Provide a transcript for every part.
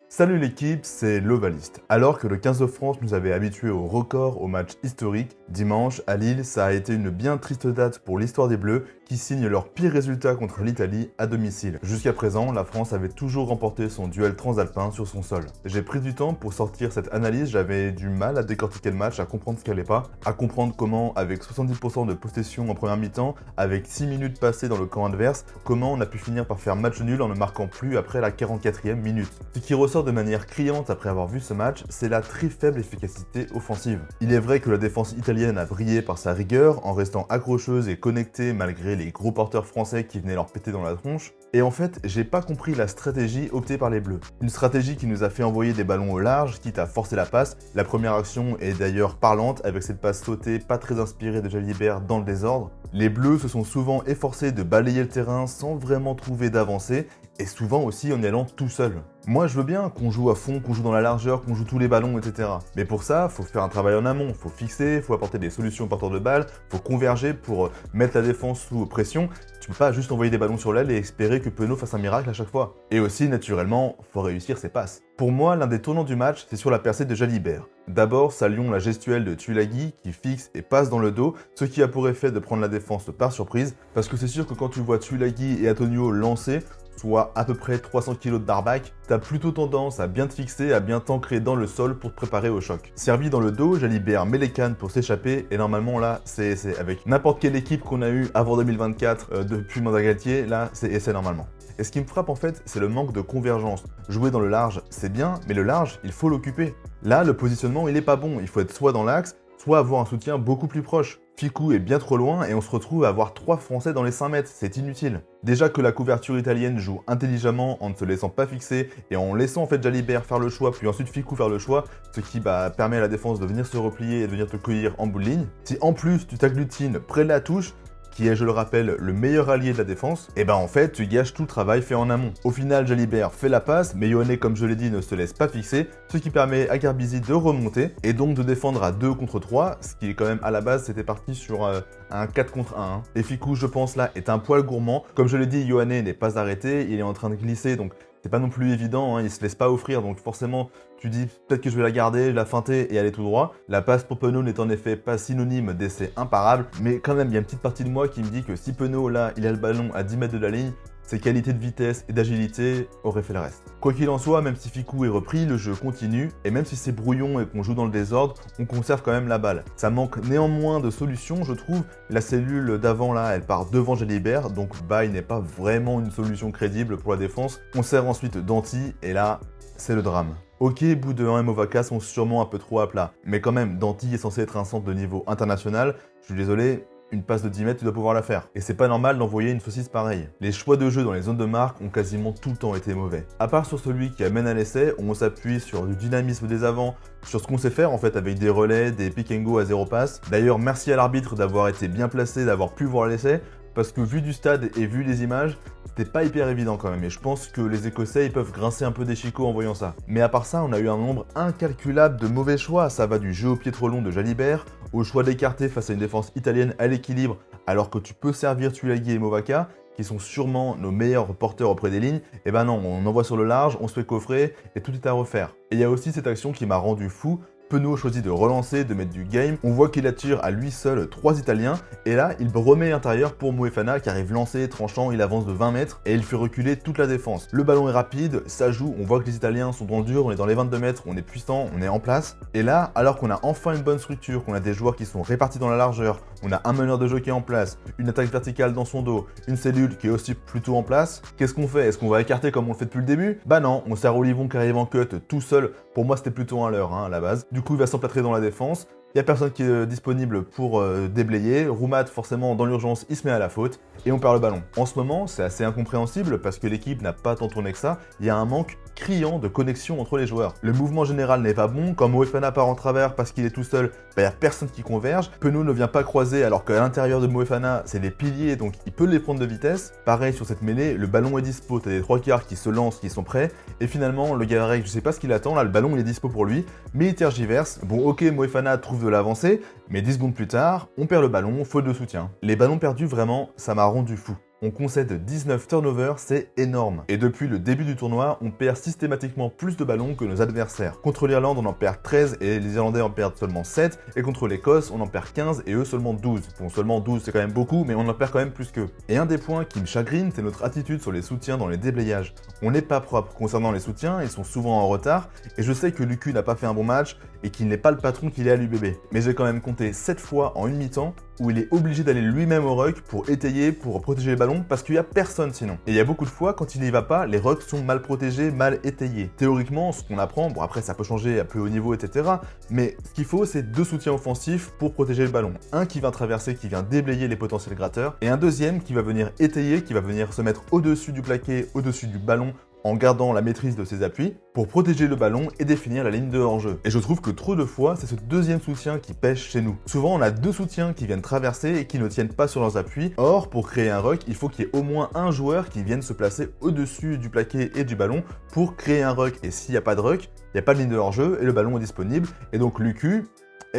Salut l'équipe, c'est l'Ovaliste. Alors que le 15 de France nous avait habitués au record au match historique, dimanche, à Lille, ça a été une bien triste date pour l'histoire des Bleus qui signent leur pire résultat contre l'Italie à domicile. Jusqu'à présent, la France avait toujours remporté son duel transalpin sur son sol. J'ai pris du temps pour sortir cette analyse, j'avais du mal à décortiquer le match, à comprendre ce qui allait pas, à comprendre comment, avec 70% de possession en première mi-temps, avec 6 minutes passées dans le camp adverse, comment on a pu finir par faire match nul en ne marquant plus après la 44e minute. Ce qui ressort de manière criante après avoir vu ce match, c'est la très faible efficacité offensive. Il est vrai que la défense italienne a brillé par sa rigueur, en restant accrocheuse et connectée malgré les gros porteurs français qui venaient leur péter dans la tronche. Et en fait, j'ai pas compris la stratégie optée par les Bleus. Une stratégie qui nous a fait envoyer des ballons au large, quitte à forcer la passe. La première action est d'ailleurs parlante, avec cette passe sautée pas très inspirée de Jalibert dans le désordre. Les Bleus se sont souvent efforcés de balayer le terrain sans vraiment trouver d'avancée, et souvent aussi en y allant tout seul. Moi je veux bien qu'on joue à fond, qu'on joue dans la largeur, qu'on joue tous les ballons, etc. Mais pour ça, faut faire un travail en amont, faut fixer, faut apporter des solutions aux porteurs de balles, faut converger pour mettre la défense sous pression. Tu peux pas juste envoyer des ballons sur l'aile et espérer que Penaud fasse un miracle à chaque fois. Et aussi, naturellement, faut réussir ses passes. Pour moi, l'un des tournants du match, c'est sur la percée de Jalibert. D'abord, saluons la gestuelle de Tuilagi qui fixe et passe dans le dos, ce qui a pour effet de prendre la défense par surprise, parce que c'est sûr que quand tu vois Tuilagi et Antonio lancer, soit à peu près 300 kg de barbac, t'as plutôt tendance à bien te fixer, à bien t'ancrer dans le sol pour te préparer au choc. Servi dans le dos, Jalibert met les cannes pour s'échapper, et normalement là, c'est avec n'importe quelle équipe qu'on a eu avant 2024 depuis Mandat Galtier, là c'est essai normalement. Et ce qui me frappe en fait, c'est le manque de convergence. Jouer dans le large, c'est bien, mais le large, il faut l'occuper. Là, le positionnement, il est pas bon, il faut être soit dans l'axe, soit avoir un soutien beaucoup plus proche. Ficou est bien trop loin et on se retrouve à avoir 3 Français dans les 5 mètres, c'est inutile. Déjà que la couverture italienne joue intelligemment en ne se laissant pas fixer et en laissant en fait Jalibert faire le choix, puis ensuite Ficou faire le choix, ce qui permet à la défense de venir se replier et de venir te cueillir en bout de ligne. Si en plus tu t'agglutines près de la touche, qui est, je le rappelle, le meilleur allié de la défense, et ben en fait, tu gâches tout le travail fait en amont. Au final, Jalibert fait la passe, mais Yohanné, comme je l'ai dit, ne se laisse pas fixer, ce qui permet à Garbizi de remonter, et donc de défendre à 2 contre 3, ce qui est quand même, à la base, c'était parti sur un 4 contre 1. Et Ficou, je pense, là, est un poil gourmand. Comme je l'ai dit, Yohanné n'est pas arrêté, il est en train de glisser, donc c'est pas non plus évident, il se laisse pas offrir, donc forcément, tu dis peut-être que je vais la garder, la feinter et aller tout droit. La passe pour Penaud n'est en effet pas synonyme d'essai imparable, mais quand même, il y a une petite partie de moi qui me dit que si Penaud, là, il a le ballon à 10 mètres de la ligne, ses qualités de vitesse et d'agilité auraient fait le reste. Quoi qu'il en soit, même si Ficou est repris, le jeu continue, et même si c'est brouillon et qu'on joue dans le désordre, on conserve quand même la balle. Ça manque néanmoins de solutions, je trouve. La cellule d'avant là, elle part devant Jalibert, donc il n'est pas vraiment une solution crédible pour la défense. On sert ensuite Danty, et là, c'est le drame. Ok, Boudin et Movaka sont sûrement un peu trop à plat, mais quand même, Danty est censé être un centre de niveau international, je suis désolé, une passe de 10 mètres, tu dois pouvoir la faire. Et c'est pas normal d'envoyer une saucisse pareille. Les choix de jeu dans les zones de marque ont quasiment tout le temps été mauvais. À part sur celui qui amène à l'essai, on s'appuie sur du dynamisme des avants, sur ce qu'on sait faire en fait avec des relais, des pick and go à 0 passe. D'ailleurs, merci à l'arbitre d'avoir été bien placé, d'avoir pu voir l'essai, parce que vu du stade et vu les images, c'était pas hyper évident quand même, et je pense que les Écossais ils peuvent grincer un peu des chicots en voyant ça. Mais à part ça, on a eu un nombre incalculable de mauvais choix, ça va du jeu au pied trop long de Jalibert, au choix d'écarter face à une défense italienne à l'équilibre, alors que tu peux servir Tuilagi et Movaka, qui sont sûrement nos meilleurs porteurs auprès des lignes, et ben non, on envoie sur le large, on se fait coffrer, et tout est à refaire. Et il y a aussi cette action qui m'a rendu fou. Penaud choisit de relancer, de mettre du game. On voit qu'il attire à lui seul 3 Italiens. Et là, il remet l'intérieur pour Moefana qui arrive lancé, tranchant, il avance de 20 mètres et il fait reculer toute la défense. Le ballon est rapide, ça joue, on voit que les Italiens sont dans le dur, on est dans les 22 mètres, on est puissant, on est en place. Et là, alors qu'on a enfin une bonne structure, qu'on a des joueurs qui sont répartis dans la largeur, on a un meneur de jeu qui est en place, une attaque verticale dans son dos, une cellule qui est aussi plutôt en place, qu'est-ce qu'on fait? Est-ce qu'on va écarter comme on le fait depuis le début? Bah non, on sert Olivon qui arrive en cut tout seul. Pour moi, c'était plutôt un leurre à la base. Du coup, il va s'emplâtrer dans la défense. Il n'y a personne qui est disponible pour déblayer. Roumat, forcément, dans l'urgence, il se met à la faute et on perd le ballon. En ce moment, c'est assez incompréhensible parce que l'équipe n'a pas tant tourné que ça. Il y a un manque criant de connexion entre les joueurs. Le mouvement général n'est pas bon. Quand Moefana part en travers parce qu'il est tout seul, il n'y a personne qui converge. Penaud ne vient pas croiser alors qu'à l'intérieur de Moefana, c'est des piliers, donc il peut les prendre de vitesse. Pareil sur cette mêlée, le ballon est dispo. T'as des 3/4 qui se lancent, qui sont prêts. Et finalement, le Garek, je sais pas ce qu'il attend. Là, le ballon il est dispo pour lui, mais il tergiverse. Bon, ok, Moefana trouve de l'avancée, mais 10 secondes plus tard, on perd le ballon, faute de soutien. Les ballons perdus, vraiment, ça m'a rendu fou. On concède 19 turnovers, c'est énorme. Et depuis le début du tournoi, on perd systématiquement plus de ballons que nos adversaires. Contre l'Irlande, on en perd 13 et les Irlandais en perdent seulement 7. Et contre l'Écosse, on en perd 15 et eux seulement 12. Bon, seulement 12, c'est quand même beaucoup, mais on en perd quand même plus qu'eux. Et un des points qui me chagrine, c'est notre attitude sur les soutiens dans les déblayages. On n'est pas propre. Concernant les soutiens, ils sont souvent en retard. Et je sais que Lucu n'a pas fait un bon match et qu'il n'est pas le patron qu'il est à l'UBB. Mais j'ai quand même compté 7 fois en une mi-temps où il est obligé d'aller lui-même au ruck pour étayer, pour protéger les ballons, parce qu'il n'y a personne sinon. Et il y a beaucoup de fois, quand il n'y va pas, les rucks sont mal protégés, mal étayés. Théoriquement, ce qu'on apprend, bon après ça peut changer à plus haut niveau, etc. Mais ce qu'il faut, c'est 2 soutiens offensifs pour protéger le ballon. Un qui vient traverser, qui vient déblayer les potentiels gratteurs, et un deuxième qui va venir étayer, qui va venir se mettre au-dessus du plaqué, au-dessus du ballon, en gardant la maîtrise de ses appuis pour protéger le ballon et définir la ligne de hors-jeu. Et je trouve que trop de fois, c'est ce deuxième soutien qui pêche chez nous. Souvent, on a 2 soutiens qui viennent traverser et qui ne tiennent pas sur leurs appuis. Or, pour créer un ruck, il faut qu'il y ait au moins un joueur qui vienne se placer au-dessus du plaqué et du ballon pour créer un ruck. Et s'il n'y a pas de ruck, il n'y a pas de ligne de hors-jeu et le ballon est disponible. Et donc Lucu,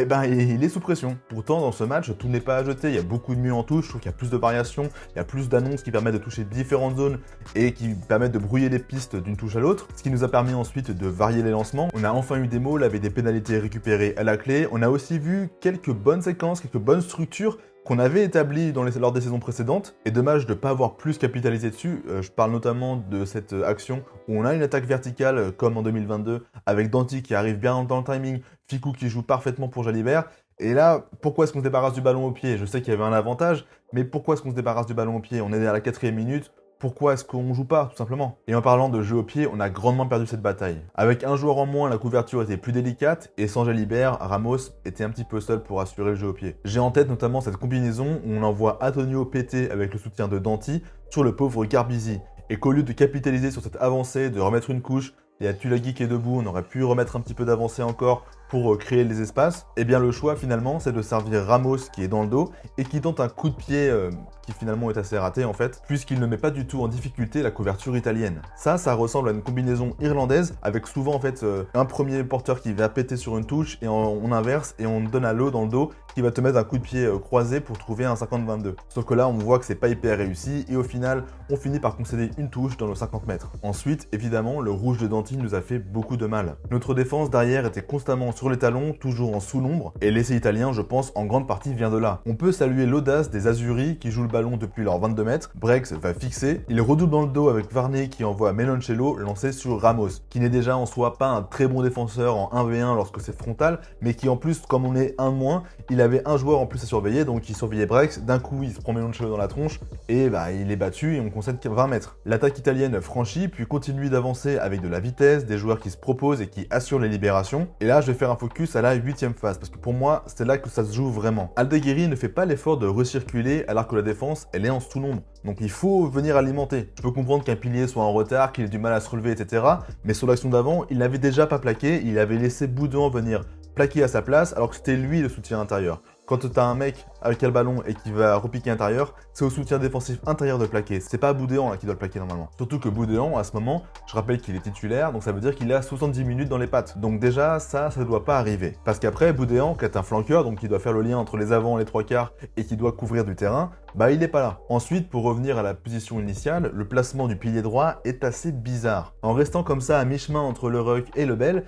eh ben, il est sous pression. Pourtant, dans ce match, tout n'est pas à jeter. Il y a beaucoup de mieux en touche. Je trouve qu'il y a plus de variations. Il y a plus d'annonces qui permettent de toucher différentes zones et qui permettent de brouiller les pistes d'une touche à l'autre. Ce qui nous a permis ensuite de varier les lancements. On a enfin eu des mauls avec des pénalités récupérées à la clé. On a aussi vu quelques bonnes séquences, quelques bonnes structures qu'on avait établi lors des saisons précédentes. Et dommage de ne pas avoir plus capitalisé dessus. Je parle notamment de cette action où on a une attaque verticale comme en 2022 avec Danti qui arrive bien dans le timing, Ficou qui joue parfaitement pour Jalibert. Et là, pourquoi est-ce qu'on se débarrasse du ballon au pied? Je sais qu'il y avait un avantage, mais pourquoi est-ce qu'on se débarrasse du ballon au pied? On est à la 4e minute. Pourquoi est-ce qu'on joue pas, tout simplement? Et en parlant de jeu au pied, on a grandement perdu cette bataille. Avec un joueur en moins, la couverture était plus délicate, et sans Jalibert, Ramos était un petit peu seul pour assurer le jeu au pied. J'ai en tête notamment cette combinaison où on envoie Antonio péter avec le soutien de Danti sur le pauvre Garbisi. Et qu'au lieu de capitaliser sur cette avancée, de remettre une couche, il y a Tulagi qui est debout, on aurait pu remettre un petit peu d'avancée encore pour créer les espaces, et bien le choix finalement c'est de servir Ramos qui est dans le dos et qui tente un coup de pied qui finalement est assez raté en fait, puisqu'il ne met pas du tout en difficulté la couverture italienne. Ça ressemble à une combinaison irlandaise avec souvent en fait un premier porteur qui va péter sur une touche et on inverse et on donne à l'eau dans le dos qui va te mettre un coup de pied croisé pour trouver un 50-22. Sauf que là on voit que c'est pas hyper réussi et au final on finit par concéder une touche dans nos 50 mètres. Ensuite évidemment le rouge de Danti nous a fait beaucoup de mal. Notre défense derrière était constamment sur les talons, toujours en sous-nombre, et l'essai italien, je pense, en grande partie vient de là. On peut saluer l'audace des Azzurri qui jouent le ballon depuis leurs 22 mètres, Brex va fixer, il redouble dans le dos avec Varney qui envoie Meloncello lancer sur Ramos, qui n'est déjà en soi pas un très bon défenseur en 1v1 lorsque c'est frontal, mais qui en plus, comme on est un de moins, il avait un joueur en plus à surveiller, donc il surveillait Brex, d'un coup il se prend Meloncello dans la tronche, et il est battu et on concède 20 mètres. L'attaque italienne franchit, puis continue d'avancer avec de la vitesse, des joueurs qui se proposent et qui assurent les libérations, et là je vais faire un focus à la 8e phase, parce que pour moi, c'est là que ça se joue vraiment. Aldeguerri ne fait pas l'effort de recirculer alors que la défense, elle est en sous-nombre. Donc il faut venir alimenter. Je peux comprendre qu'un pilier soit en retard, qu'il ait du mal à se relever, etc. Mais sur l'action d'avant, il n'avait déjà pas plaqué, il avait laissé Boudin venir plaquer à sa place alors que c'était lui le soutien intérieur. Quand tu as un mec avec le ballon et qui va repiquer intérieur, c'est au soutien défensif intérieur de plaquer. C'est pas Boudéan qui doit le plaquer normalement. Surtout que Boudéan, à ce moment, je rappelle qu'il est titulaire, donc ça veut dire qu'il a 70 minutes dans les pattes. Donc déjà, ça ne doit pas arriver. Parce qu'après, Boudéan, qui est un flanqueur, donc qui doit faire le lien entre les avants et les trois quarts et qui doit couvrir du terrain, il n'est pas là. Ensuite, pour revenir à la position initiale, le placement du pilier droit est assez bizarre. En restant comme ça à mi-chemin entre le ruck et le bel,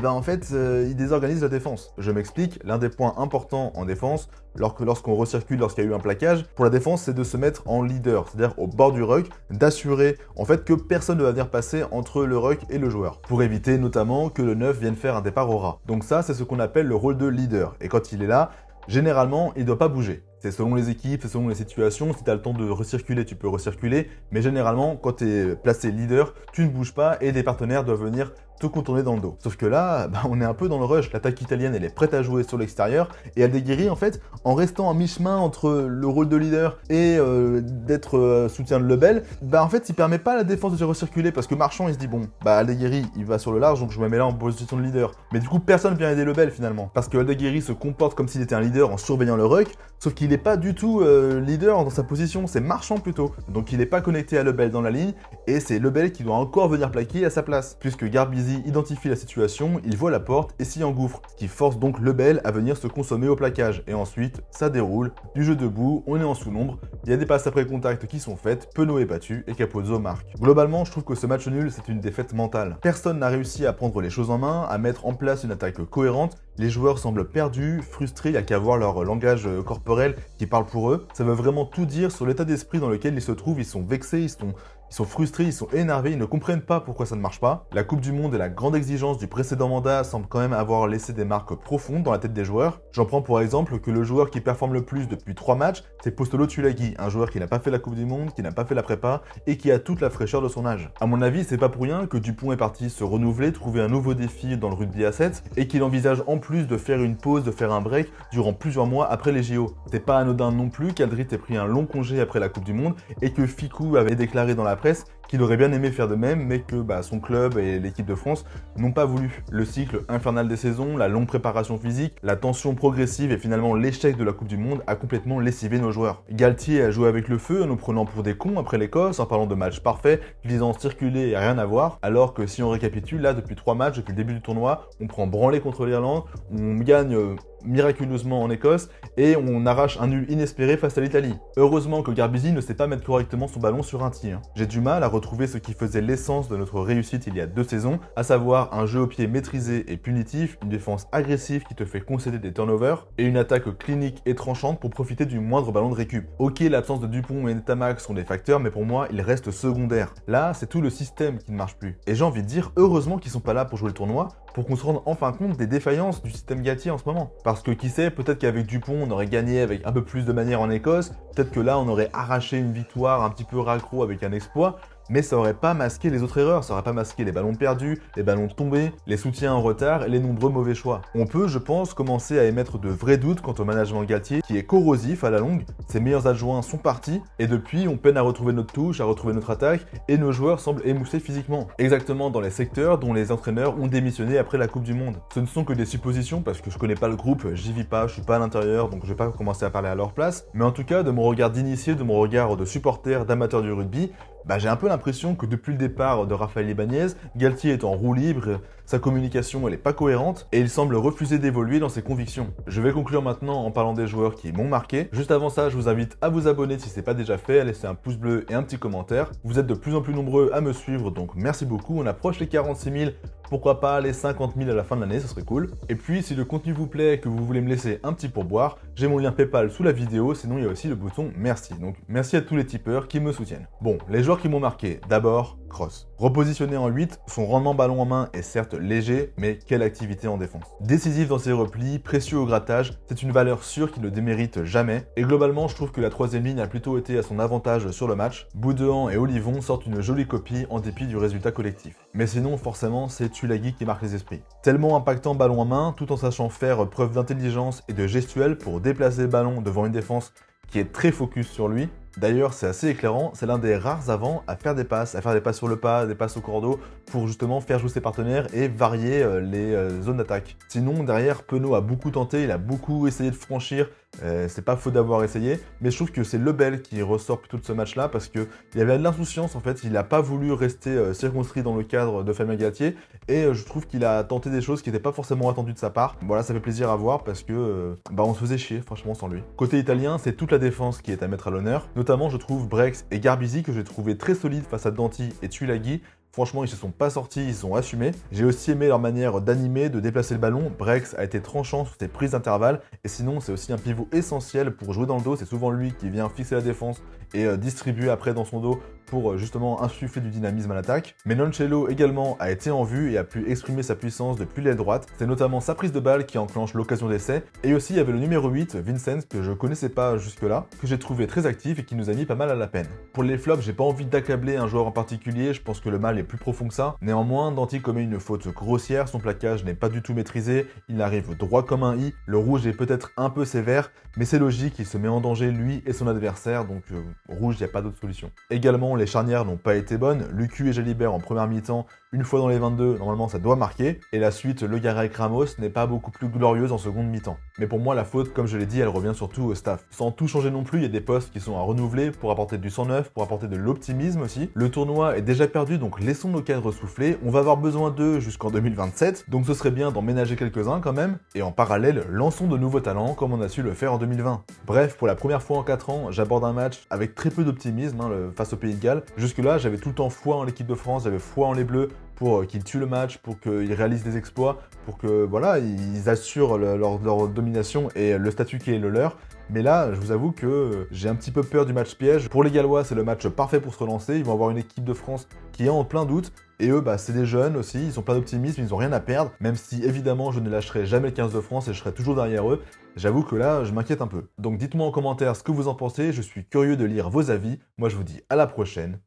en fait, il désorganise la défense. Je m'explique, l'un des points importants en défense, lorsqu'on recircule, lorsqu'il y a eu un plaquage, pour la défense, c'est de se mettre en leader, c'est-à-dire au bord du ruck, d'assurer en fait que personne ne va venir passer entre le ruck et le joueur, pour éviter notamment que le 9 vienne faire un départ au ras. Donc ça, c'est ce qu'on appelle le rôle de leader. Et quand il est là, généralement, il ne doit pas bouger. C'est selon les équipes, c'est selon les situations. Si tu as le temps de recirculer, tu peux recirculer. Mais généralement, quand tu es placé leader, tu ne bouges pas et des partenaires doivent venir te contourner dans le dos. Sauf que là, on est un peu dans le rush. L'attaque italienne, elle est prête à jouer sur l'extérieur. Et Aldeguerri, en fait, en restant à mi-chemin entre le rôle de leader et d'être soutien de Lebel, en fait, il permet pas à la défense de se recirculer parce que Marchand, il se dit, bon, Aldeguerri, il va sur le large, donc je me mets là en position de leader. Mais du coup, personne vient aider Lebel finalement. Parce que Aldeguerri se comporte comme s'il était un leader en surveillant le ruck, sauf qu'il n'est pas du tout leader dans sa position, c'est Marchand plutôt. Donc il n'est pas connecté à Lebel dans la ligne, et c'est Lebel qui doit encore venir plaquer à sa place. Puisque Garbizi identifie la situation, il voit la porte et s'y engouffre, ce qui force donc Lebel à venir se consommer au plaquage. Et ensuite, ça déroule, du jeu debout, on est en sous-nombre, il y a des passes après contact qui sont faites, Penaud est battu et Capozzo marque. Globalement, je trouve que ce match nul, c'est une défaite mentale. Personne n'a réussi à prendre les choses en main, à mettre en place une attaque cohérente. Les joueurs semblent perdus, frustrés, il n'y a qu'à voir leur langage corporel qui parle pour eux. Ça veut vraiment tout dire sur l'état d'esprit dans lequel ils se trouvent, ils sont vexés, ils sont frustrés, ils sont énervés, ils ne comprennent pas pourquoi ça ne marche pas. La Coupe du Monde et la grande exigence du précédent mandat semblent quand même avoir laissé des marques profondes dans la tête des joueurs. J'en prends pour exemple que le joueur qui performe le plus depuis 3 matchs, c'est Postolo Tulagi, un joueur qui n'a pas fait la Coupe du Monde, qui n'a pas fait la prépa et qui a toute la fraîcheur de son âge. À mon avis, c'est pas pour rien que Dupont est parti se renouveler, trouver un nouveau défi dans le rugby à 7 et qu'il envisage en plus de faire une pause, de faire un break durant plusieurs mois après les JO. C'est pas anodin non plus qu'Aldrit ait pris un long congé après la Coupe du Monde et que Ficou avait déclaré dans la presse qu'il aurait bien aimé faire de même, mais que son club et l'équipe de France n'ont pas voulu. Le cycle infernal des saisons, la longue préparation physique, la tension progressive et finalement l'échec de la Coupe du Monde a complètement lessivé nos joueurs. Galtier a joué avec le feu en nous prenant pour des cons après l'Écosse, en parlant de match parfait, disant circuler et rien à voir, alors que si on récapitule, là depuis 3 matchs, depuis le début du tournoi, on prend branlé contre l'Irlande, on gagne miraculeusement en Écosse et on arrache un nul inespéré face à l'Italie. Heureusement que Garbizi ne sait pas mettre correctement son ballon sur un tir. J'ai du mal à retrouver ce qui faisait l'essence de notre réussite il y a 2 saisons, à savoir un jeu au pied maîtrisé et punitif, une défense agressive qui te fait concéder des turnovers et une attaque clinique et tranchante pour profiter du moindre ballon de récup. Ok, l'absence de Dupont et Ntamak sont des facteurs, mais pour moi, ils restent secondaires. Là, c'est tout le système qui ne marche plus. Et j'ai envie de dire, heureusement qu'ils sont pas là pour jouer le tournoi, pour qu'on se rende enfin compte des défaillances du système Galtier en ce moment. Parce que qui sait, peut-être qu'avec Dupont, on aurait gagné avec un peu plus de manière en Écosse, peut-être que là, on aurait arraché une victoire un petit peu raccro avec un exploit, mais ça aurait pas masqué les autres erreurs, ça aurait pas masqué les ballons perdus, les ballons tombés, les soutiens en retard et les nombreux mauvais choix. On peut, je pense, commencer à émettre de vrais doutes quant au management Galtier, qui est corrosif à la longue. Ses meilleurs adjoints sont partis, et depuis, on peine à retrouver notre touche, à retrouver notre attaque, et nos joueurs semblent émoussés physiquement. Exactement dans les secteurs dont les entraîneurs ont démissionné après la Coupe du Monde. Ce ne sont que des suppositions, parce que je connais pas le groupe, j'y vis pas, je suis pas à l'intérieur, donc je vais pas commencer à parler à leur place, mais en tout cas, de mon regard d'initié, de mon regard de supporter, d'amateur du rugby, j'ai un peu l'impression que depuis le départ de Raphaël Ibanez, Galtier est en roue libre, sa communication elle est pas cohérente et il semble refuser d'évoluer dans ses convictions. Je vais conclure maintenant en parlant des joueurs qui m'ont marqué. Juste avant ça, je vous invite à vous abonner si c'est pas déjà fait, à laisser un pouce bleu et un petit commentaire. Vous êtes de plus en plus nombreux à me suivre, donc merci beaucoup. On approche les 46 000, pourquoi pas les 50 000 à la fin de l'année, ce serait cool. Et puis si le contenu vous plaît et que vous voulez me laisser un petit pourboire, j'ai mon lien PayPal sous la vidéo, sinon il y a aussi le bouton merci. Donc merci à tous les tipeurs qui me soutiennent. Bon, les joueurs qui m'ont marqué, d'abord Kroos. Repositionné en 8, son rendement ballon en main est certes léger, mais quelle activité en défense. Décisif dans ses replis, précieux au grattage, c'est une valeur sûre qui ne démérite jamais. Et globalement, je trouve que la 3ème ligne a plutôt été à son avantage sur le match. Boudehans et Olivon sortent une jolie copie en dépit du résultat collectif. Mais sinon, forcément, c'est Tulagi qui marque les esprits. Tellement impactant ballon en main, tout en sachant faire preuve d'intelligence et de gestuelle pour déplacer le ballon devant une défense qui est très focus sur lui. D'ailleurs, c'est assez éclairant, c'est l'un des rares avants à faire des passes sur le pas, des passes au cordeau, pour justement faire jouer ses partenaires et varier les zones d'attaque. Sinon, derrière, Penaud a beaucoup tenté, il a beaucoup essayé de franchir, c'est pas faute d'avoir essayé, mais je trouve que c'est Lebel qui ressort plutôt de ce match-là, parce qu'il y avait de l'insouciance en fait, il n'a pas voulu rester circonscrit dans le cadre de Fabien Galtier, et je trouve qu'il a tenté des choses qui n'étaient pas forcément attendues de sa part. Voilà, ça fait plaisir à voir, parce que on se faisait chier, franchement, sans lui. Côté italien, c'est toute la défense qui est à mettre à l'honneur. Notamment, je trouve Brex et Garbizi que j'ai trouvé très solides face à Danti et Tulagi. Franchement, ils se sont pas sortis, ils sont assumés. J'ai aussi aimé leur manière d'animer, de déplacer le ballon. Brex a été tranchant sur ses prises d'intervalle. Et sinon, c'est aussi un pivot essentiel pour jouer dans le dos. C'est souvent lui qui vient fixer la défense et distribuer après dans son dos pour justement insuffler du dynamisme à l'attaque. Mais Noncello également a été en vue et a pu exprimer sa puissance depuis l'aile droite. C'est notamment sa prise de balle qui enclenche l'occasion d'essai. Et aussi il y avait le numéro 8, Vincent, que je connaissais pas jusque-là, que j'ai trouvé très actif et qui nous a mis pas mal à la peine. Pour les flops, j'ai pas envie d'accabler un joueur en particulier, je pense que le mal est plus profond que ça. Néanmoins, Danti commet une faute grossière, son plaquage n'est pas du tout maîtrisé, il arrive droit comme un i, le rouge est peut-être un peu sévère, mais c'est logique, il se met en danger lui et son adversaire, donc rouge, il n'y a pas d'autre solution. Également, les charnières n'ont pas été bonnes, Lucu et Jalibert en première mi-temps une fois dans les 22, normalement ça doit marquer, et la suite, Le Garec-Ramos n'est pas beaucoup plus glorieuse en seconde mi-temps. Mais pour moi, la faute, comme je l'ai dit, elle revient surtout au staff. Sans tout changer non plus, il y a des postes qui sont à renouveler pour apporter du sang neuf, pour apporter de l'optimisme aussi. Le tournoi est déjà perdu, donc laissons nos cadres souffler. On va avoir besoin d'eux jusqu'en 2027, donc ce serait bien d'en ménager quelques-uns quand même, et en parallèle, lançons de nouveaux talents comme on a su le faire en 2020. Bref, pour la première fois en 4 ans, j'aborde un match avec très peu d'optimisme face au Pays de Galles. Jusque-là, j'avais tout le temps foi en l'équipe de France, j'avais foi en les Bleus pour qu'ils tuent le match, pour qu'ils réalisent des exploits, pour que voilà, ils assurent leur domination et le statut qui est le leur. Mais là, je vous avoue que j'ai un petit peu peur du match piège. Pour les Gallois, c'est le match parfait pour se relancer. Ils vont avoir une équipe de France qui est en plein doute. Et eux, c'est des jeunes aussi, ils ont plein d'optimisme, ils n'ont rien à perdre. Même si, évidemment, je ne lâcherai jamais le 15 de France et je serai toujours derrière eux. J'avoue que là, je m'inquiète un peu. Donc dites-moi en commentaire ce que vous en pensez. Je suis curieux de lire vos avis. Moi, je vous dis à la prochaine.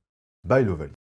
Bye l'Ovalie.